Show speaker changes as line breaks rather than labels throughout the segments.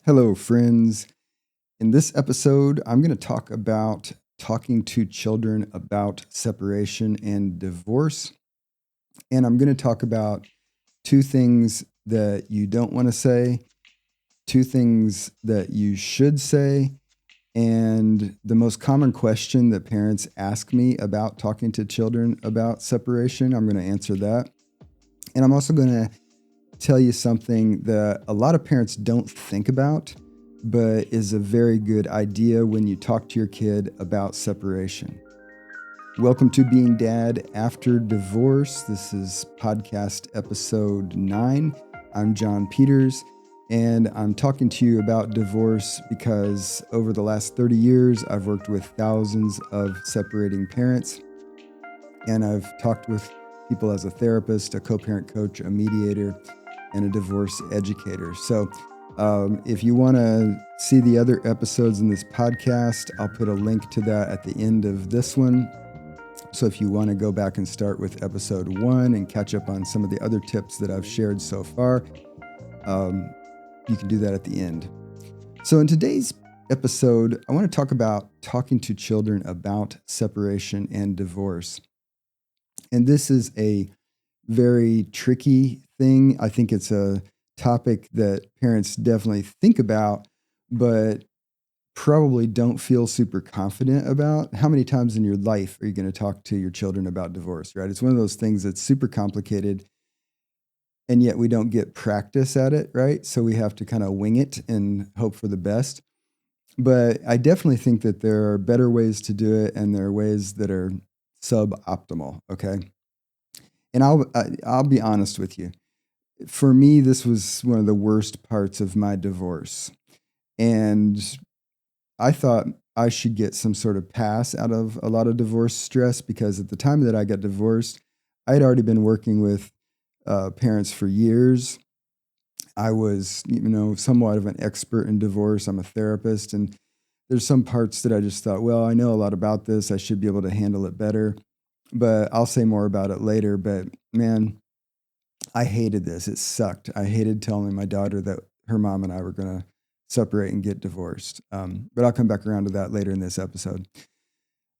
Hello, friends. In this episode, I'm going to talk about talking to children about separation and divorce. And I'm going to talk about two things that you don't want to say, two things that you should say, and the most common question that parents ask me about talking to children about separation. I'm going to answer that. And I'm also going to tell you something that a lot of parents don't think about, but is a very good idea when you talk to your kid about separation. Welcome to Being Dad After Divorce. This is podcast episode 9. I'm John Peters, and I'm talking to you about divorce because over the last 30 years, I've worked with thousands of separating parents, and I've talked with people as a therapist, a co-parent coach, a mediator, and a divorce educator. So if you want to see the other episodes in this podcast, I'll put a link to that at the end of this one. So if you want to go back and start with episode 1 and catch up on some of the other tips that I've shared so far, you can do that at the end. So in today's episode, I want to talk about talking to children about separation and divorce. And this is a very tricky thing. I think it's a topic that parents definitely think about, but probably don't feel super confident about. How many times in your life are you going to talk to your children about divorce, right? It's one of those things that's super complicated, and yet we don't get practice at it, right? So we have to kind of wing it and hope for the best. But I definitely think that there are better ways to do it, and there are ways that are suboptimal, okay? And I'll be honest with you. For me, this was one of the worst parts of my divorce. And I thought I should get some sort of pass out of a lot of divorce stress because at the time that I got divorced, I had already been working with parents for years. I was, somewhat of an expert in divorce. I'm a therapist, and there's some parts that I just thought, well, I know a lot about this. I should be able to handle it better. But I'll say more about it later. But man, I hated this. It sucked. I hated telling my daughter that her mom and I were going to separate and get divorced. But I'll come back around to that later in this episode.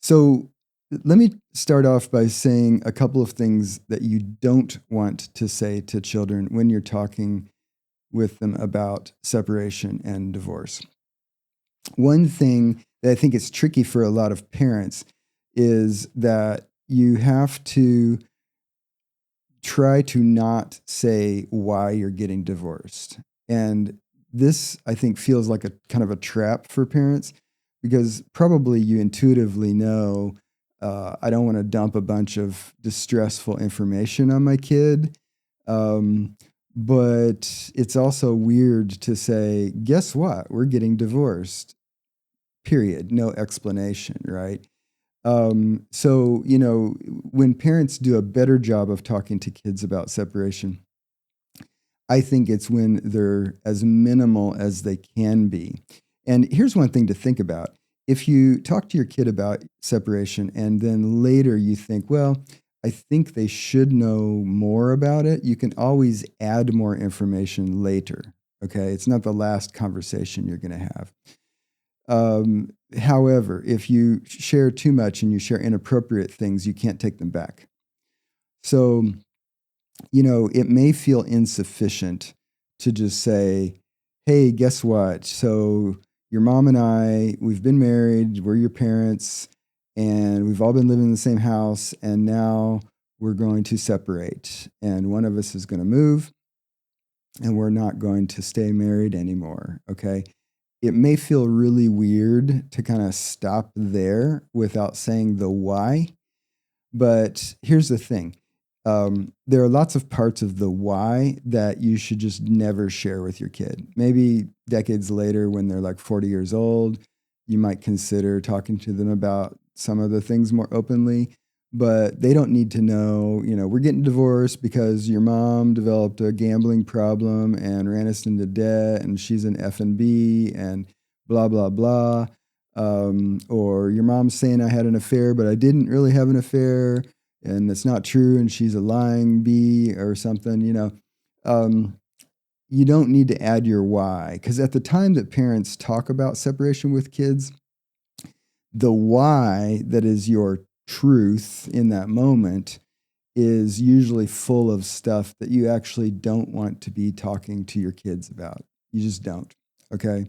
So let me start off by saying a couple of things that you don't want to say to children when you're talking with them about separation and divorce. One thing that I think is tricky for a lot of parents is that you have to try to not say why you're getting divorced. And this, I think, feels like a kind of a trap for parents because probably you intuitively know I don't want to dump a bunch of distressful information on my kid. But it's also weird to say, guess what? We're getting divorced, period. No explanation, right? So, when parents do a better job of talking to kids about separation, I think it's when they're as minimal as they can be. And here's one thing to think about. If you talk to your kid about separation and then later you think, well, I think they should know more about it, you can always add more information later. Okay. It's not the last conversation you're going to have. However, if you share too much and you share inappropriate things, you can't take them back. So, it may feel insufficient to just say, hey, guess what? So, your mom and I, we've been married, we're your parents, and we've all been living in the same house, and now we're going to separate. And one of us is going to move, and we're not going to stay married anymore. Okay. It may feel really weird to kind of stop there without saying the why. But here's the thing. There are lots of parts of the why that you should just never share with your kid. Maybe decades later, when they're like 40 years old, you might consider talking to them about some of the things more openly, but they don't need to know, we're getting divorced because your mom developed a gambling problem and ran us into debt and she's an F&B and blah, blah, blah. Or your mom's saying I had an affair, but I didn't really have an affair and it's not true and she's a lying bee or something. Um, you don't need to add your why, because at the time that parents talk about separation with kids, the why that is your truth in that moment is usually full of stuff that you actually don't want to be talking to your kids about. You just don't. Okay.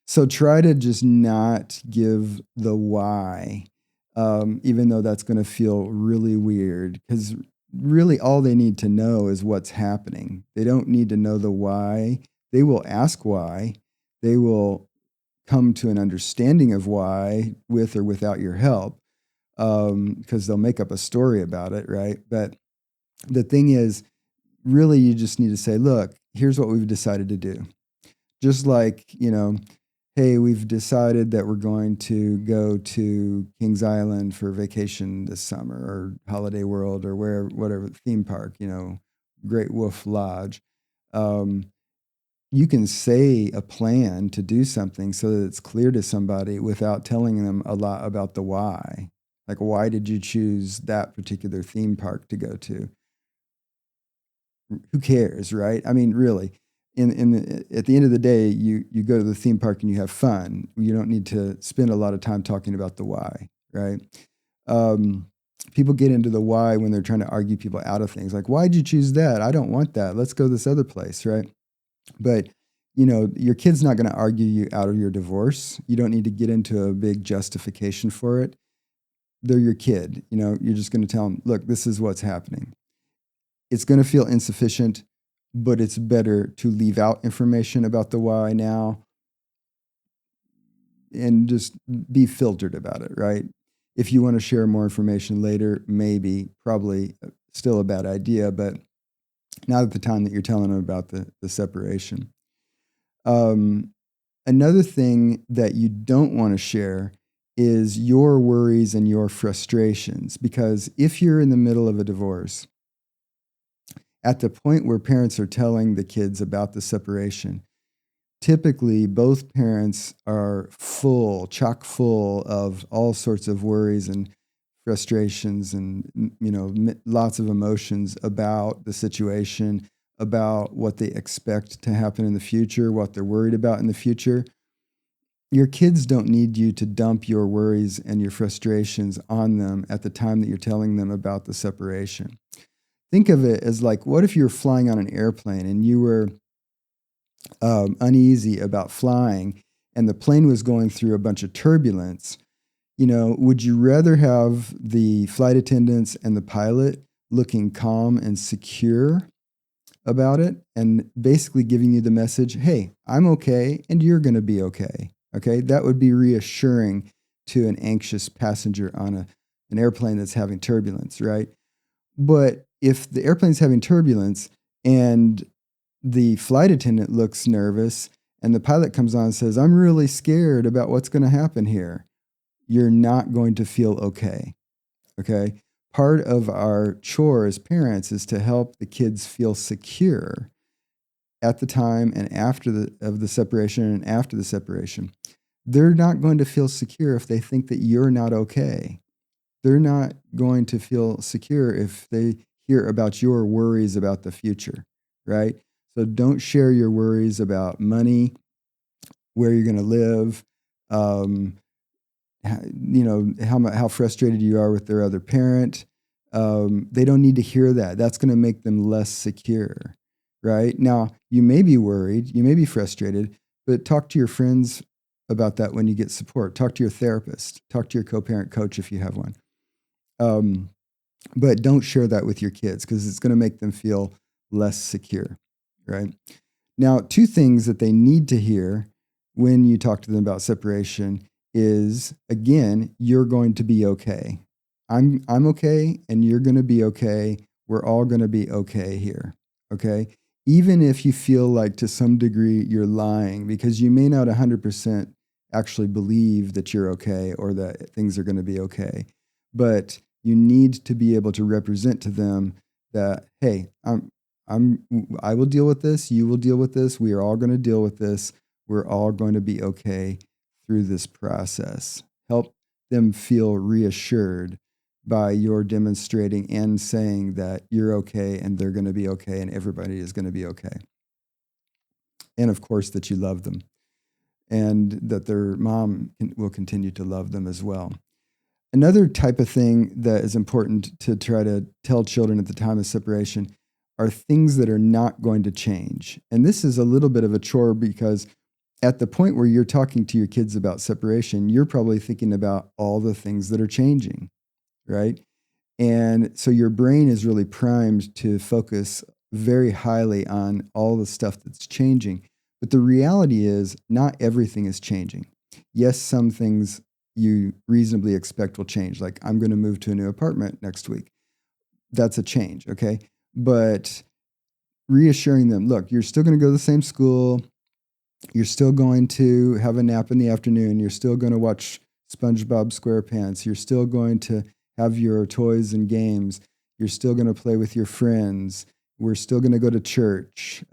So try to just not give the why, even though that's going to feel really weird, because really all they need to know is what's happening. They don't need to know the why. They will ask why. They will come to an understanding of why with or without your help, because they'll make up a story about it, right? But the thing is, really, you just need to say, look, here's what we've decided to do. Just like, hey, we've decided that we're going to go to Kings Island for vacation this summer, or Holiday World, or whatever theme park, Great Wolf Lodge. You can say a plan to do something so that it's clear to somebody without telling them a lot about the why. Like, why did you choose that particular theme park to go to? Who cares, right? I mean, really, at the end of the day, you go to the theme park and you have fun. You don't need to spend a lot of time talking about the why, right? People get into the why when they're trying to argue people out of things. Like, why'd you choose that? I don't want that. Let's go this other place, right? But your kid's not going to argue you out of your divorce. You don't need to get into a big justification for it. They're your kid. You're just going to tell them, look, this is what's happening. It's going to feel insufficient, but it's better to leave out information about the why now and just be filtered about it, right? If you want to share more information later, maybe, probably still a bad idea, but not at the time that you're telling them about the separation. Another thing that you don't want to share is your worries and your frustrations, because if you're in the middle of a divorce, at the point where parents are telling the kids about the separation, typically both parents are chock full of all sorts of worries and frustrations and lots of emotions about the situation, about what they expect to happen in the future, what they're worried about in the future. Your kids don't need you to dump your worries and your frustrations on them at the time that you're telling them about the separation. Think of it as like, what if you were flying on an airplane and you were uneasy about flying and the plane was going through a bunch of turbulence? Would you rather have the flight attendants and the pilot looking calm and secure about it and basically giving you the message, hey, I'm okay and you're going to be okay? Okay, that would be reassuring to an anxious passenger on an airplane that's having turbulence, right? But if the airplane's having turbulence and the flight attendant looks nervous and the pilot comes on and says, I'm really scared about what's going to happen here, you're not going to feel okay. Okay? Part of our chore as parents is to help the kids feel secure at the time and after the separation and after the separation. They're not going to feel secure if they think that you're not okay. They're not going to feel secure if they hear about your worries about the future, right? So don't share your worries about money, where you're going to live, how frustrated you are with their other parent. They don't need to hear that. That's going to make them less secure, right? Now, you may be worried, you may be frustrated, but talk to your friends about that when you get support. Talk to your therapist. Talk to your co-parent coach if you have one. But don't share that with your kids because it's going to make them feel less secure, right? Now, two things that they need to hear when you talk to them about separation is, again, you're going to be okay. I'm okay and you're going to be okay. We're all going to be okay here, okay? Even if you feel like to some degree you're lying, because you may not 100% actually believe that you're okay or that things are going to be okay, but you need to be able to represent to them that, hey, I will deal with this. You will deal with this. We are all going to deal with this. We're all going to be okay through this process. Help them feel reassured by your demonstrating and saying that you're okay and they're going to be okay and everybody is going to be okay. and of course that you love them, and that their mom will continue to love them as well. Another type of thing that is important to try to tell children at the time of separation are things that are not going to change. And this is a little bit of a chore because at the point where you're talking to your kids about separation, you're probably thinking about all the things that are changing, right? And so your brain is really primed to focus very highly on all the stuff that's changing. But the reality is, not everything is changing. Yes, some things you reasonably expect will change. Like, I'm going to move to a new apartment next week. That's a change, okay? But reassuring them, look, you're still going to go to the same school. You're still going to have a nap in the afternoon. You're still going to watch SpongeBob SquarePants. You're still going to have your toys and games. You're still going to play with your friends. We're still going to go to church.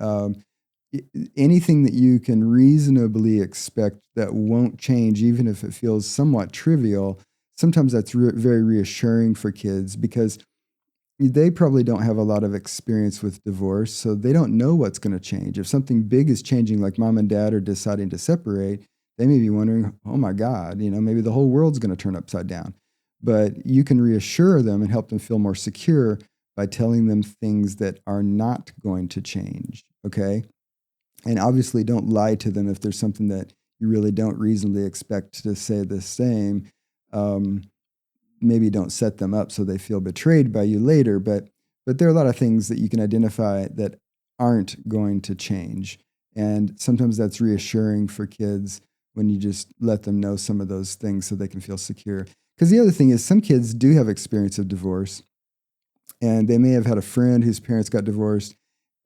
Anything that you can reasonably expect that won't change, even if it feels somewhat trivial, sometimes that's very reassuring for kids because they probably don't have a lot of experience with divorce, so they don't know what's going to change. If something big is changing, like mom and dad are deciding to separate, they may be wondering, oh my God, maybe the whole world's going to turn upside down. But you can reassure them and help them feel more secure by telling them things that are not going to change, okay? And obviously don't lie to them if there's something that you really don't reasonably expect to say the same. Maybe don't set them up so they feel betrayed by you later, but there are a lot of things that you can identify that aren't going to change. And sometimes that's reassuring for kids when you just let them know some of those things so they can feel secure. Because the other thing is some kids do have experience of divorce, and they may have had a friend whose parents got divorced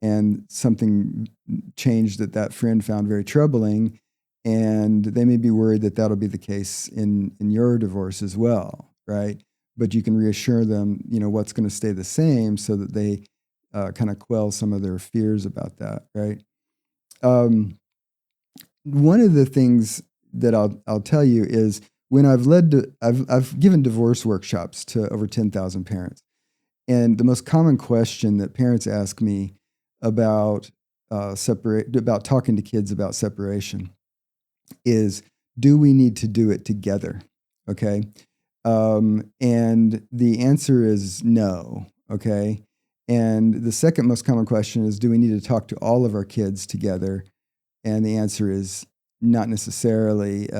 and something changed that friend found very troubling, and they may be worried that that'll be the case in your divorce as well, right? But you can reassure them, what's going to stay the same so that they kind of quell some of their fears about that, right? One of the things that I'll tell you is when I've given divorce workshops to over 10,000 parents, and the most common question that parents ask me about about talking to kids about separation is, do we need to do it together? Okay. And the answer is no. Okay. And the second most common question is, do we need to talk to all of our kids together? And the answer is not necessarily,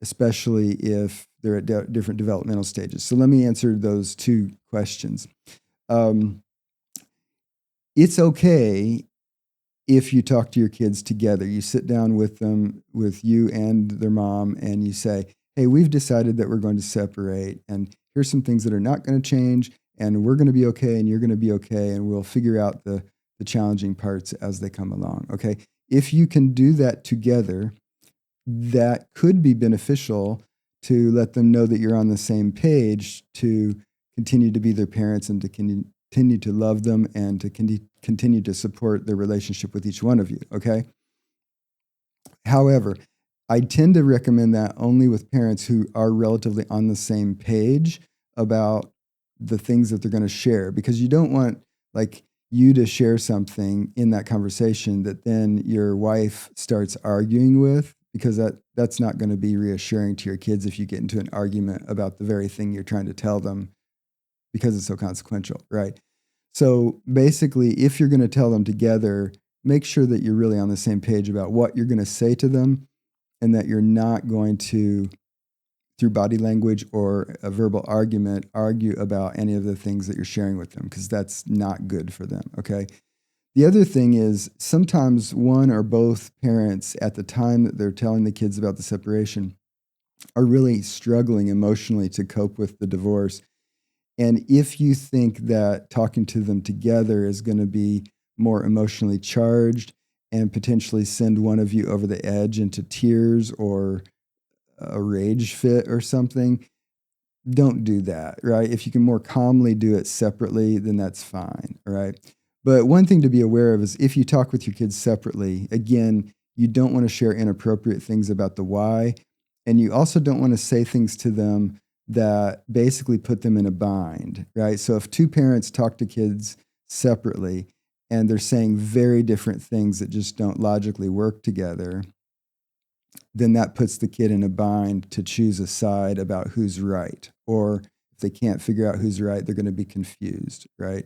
especially if they're at different developmental stages. So let me answer those two questions. It's okay if you talk to your kids together. You sit down with them, with you and their mom, and you say, hey, we've decided that we're going to separate, and here's some things that are not going to change, and we're going to be okay, and you're going to be okay, and we'll figure out the challenging parts as they come along, okay? If you can do that together, that could be beneficial to let them know that you're on the same page to continue to be their parents and to continue to love them and to continue to support their relationship with each one of you, okay? However, I tend to recommend that only with parents who are relatively on the same page about the things that they're going to share, because you don't want you to share something in that conversation that then your wife starts arguing with, because that's not going to be reassuring to your kids if you get into an argument about the very thing you're trying to tell them because it's so consequential, right? So basically, if you're going to tell them together, make sure that you're really on the same page about what you're going to say to them, and that you're not going to, through body language or a verbal argument, argue about any of the things that you're sharing with them, because that's not good for them, okay? The other thing is sometimes one or both parents at the time that they're telling the kids about the separation are really struggling emotionally to cope with the divorce. And if you think that talking to them together is going to be more emotionally charged and potentially send one of you over the edge into tears or a rage fit or something, don't do that, right? If you can more calmly do it separately, then that's fine, right? But one thing to be aware of is if you talk with your kids separately, again, you don't want to share inappropriate things about the why, and you also don't want to say things to them that basically put them in a bind, right? So if two parents talk to kids separately and they're saying very different things that just don't logically work together, then that puts the kid in a bind to choose a side about who's right. Or if they can't figure out who's right, they're going to be confused, right?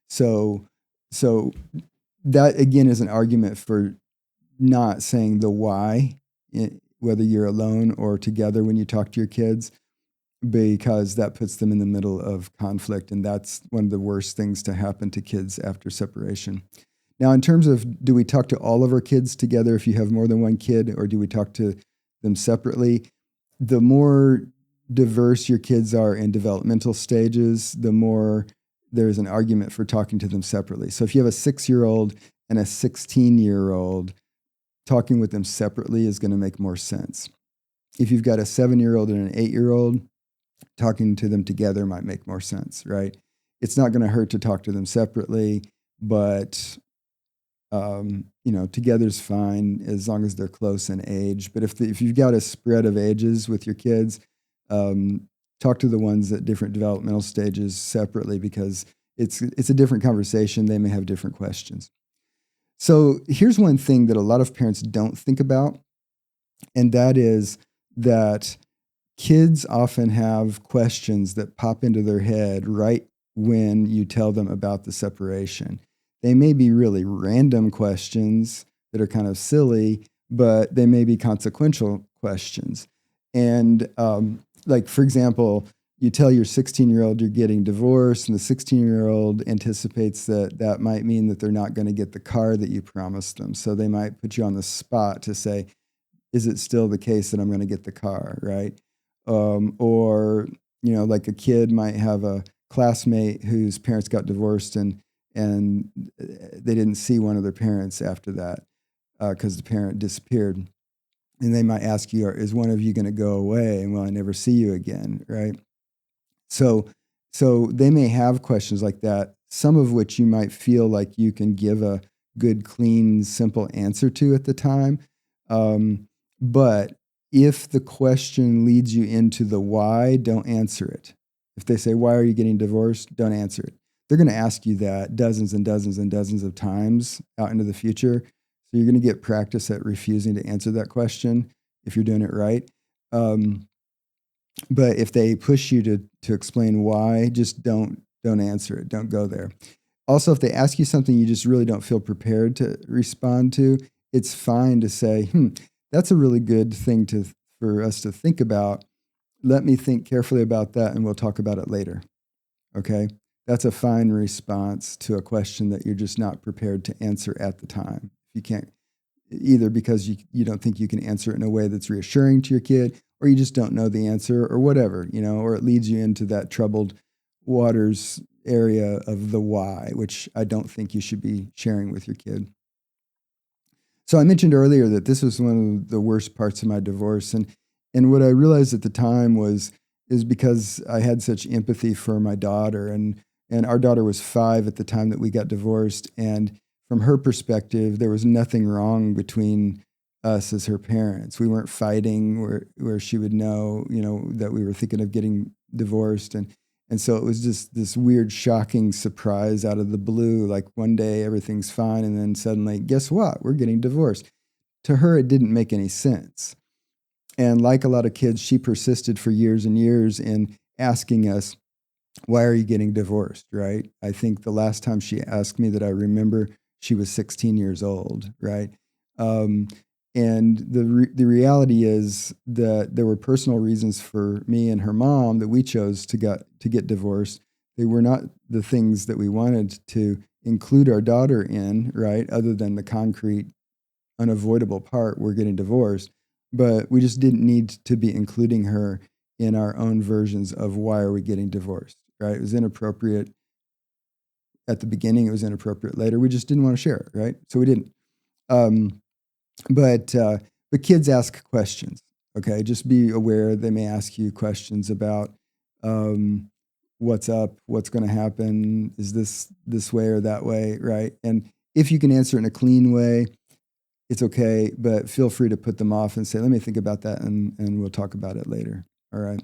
So, so that again is an argument for not saying the why, whether you're alone or together when you talk to your kids, because that puts them in the middle of conflict. And that's one of the worst things to happen to kids after separation. Now, in terms of, do we talk to all of our kids together if you have more than one kid, or do we talk to them separately? The more diverse your kids are in developmental stages, the more there's an argument for talking to them separately. So if you have a 6-year-old and a 16-year-old, talking with them separately is going to make more sense. If you've got a 7-year-old and an 8-year-old, talking to them together might make more sense, right? It's not going to hurt to talk to them separately, but together's fine as long as they're close in age. But if you've got a spread of ages with your kids, talk to the ones at different developmental stages separately, because it's a different conversation. They may have different questions. So here's one thing that a lot of parents don't think about, and that is that kids often have questions that pop into their head right when you tell them about the separation. They may be really random questions that are kind of silly, but they may be consequential questions. And like, for example, you tell your 16-year-old you're getting divorced, and the 16-year-old anticipates that might mean that they're not going to get the car that you promised them. So they might put you on the spot to say, is it still the case that I'm going to get the car, right? Or, like a kid might have a classmate whose parents got divorced, and they didn't see one of their parents after that because the parent disappeared. And they might ask you, is one of you going to go away, and will I never see you again, right? So they may have questions like that, some of which you might feel like you can give a good, clean, simple answer to at the time. But if the question leads you into the why, don't answer it. If they say, why are you getting divorced? Don't answer it. They're going to ask you that dozens and dozens and dozens of times out into the future. So you're going to get practice at refusing to answer that question if you're doing it right. But if they push you to explain why, just don't answer it. Don't go there. Also, if they ask you something you just really don't feel prepared to respond to, it's fine to say, that's a really good thing for us to think about. Let me think carefully about that, and we'll talk about it later. Okay? That's a fine response to a question that you're just not prepared to answer at the time. You can't, either because you don't think you can answer it in a way that's reassuring to your kid, or you just don't know the answer, or whatever, or it leads you into that troubled waters area of the why, which I don't think you should be sharing with your kid. So I mentioned earlier that this was one of the worst parts of my divorce, and what I realized at the time is because I had such empathy for my daughter, and our daughter was 5 at the time that we got divorced, and from her perspective, there was nothing wrong between us as her parents. We weren't fighting where she would know, that we were thinking of getting divorced, and so it was just this weird, shocking surprise out of the blue. Like one day everything's fine, and then suddenly, guess what? We're getting divorced. To her, it didn't make any sense. And like a lot of kids, she persisted for years and years in asking us, why are you getting divorced, right? I think the last time she asked me that I remember, she was 16 years old, right? And the reality is that there were personal reasons for me and her mom that we chose to get divorced. They were not the things that we wanted to include our daughter in, right? Other than the concrete, unavoidable part, we're getting divorced. But we just didn't need to be including her in our own versions of why are we getting divorced, right? It was inappropriate at the beginning. It was inappropriate later. We just didn't want to share it, right? So we didn't. But kids ask questions, okay? Just be aware they may ask you questions about what's up, what's going to happen, is this way or that way, right? And if you can answer it in a clean way, it's okay, but feel free to put them off and say, let me think about that, and we'll talk about it later, all right?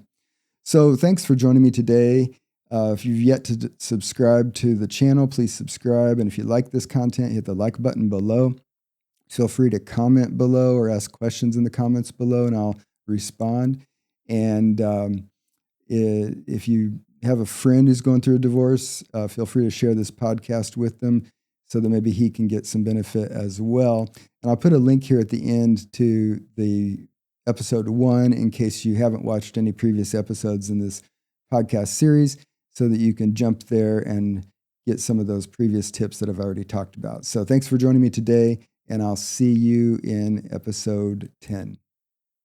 So thanks for joining me today. If you've yet to subscribe to the channel, please subscribe. And if you like this content, hit the like button below. Feel free to comment below or ask questions in the comments below, and I'll respond. And if you have a friend who's going through a divorce, feel free to share this podcast with them so that maybe he can get some benefit as well. And I'll put a link here at the end to the episode 1 in case you haven't watched any previous episodes in this podcast series, so that you can jump there and get some of those previous tips that I've already talked about. So thanks for joining me today, and I'll see you in episode 10.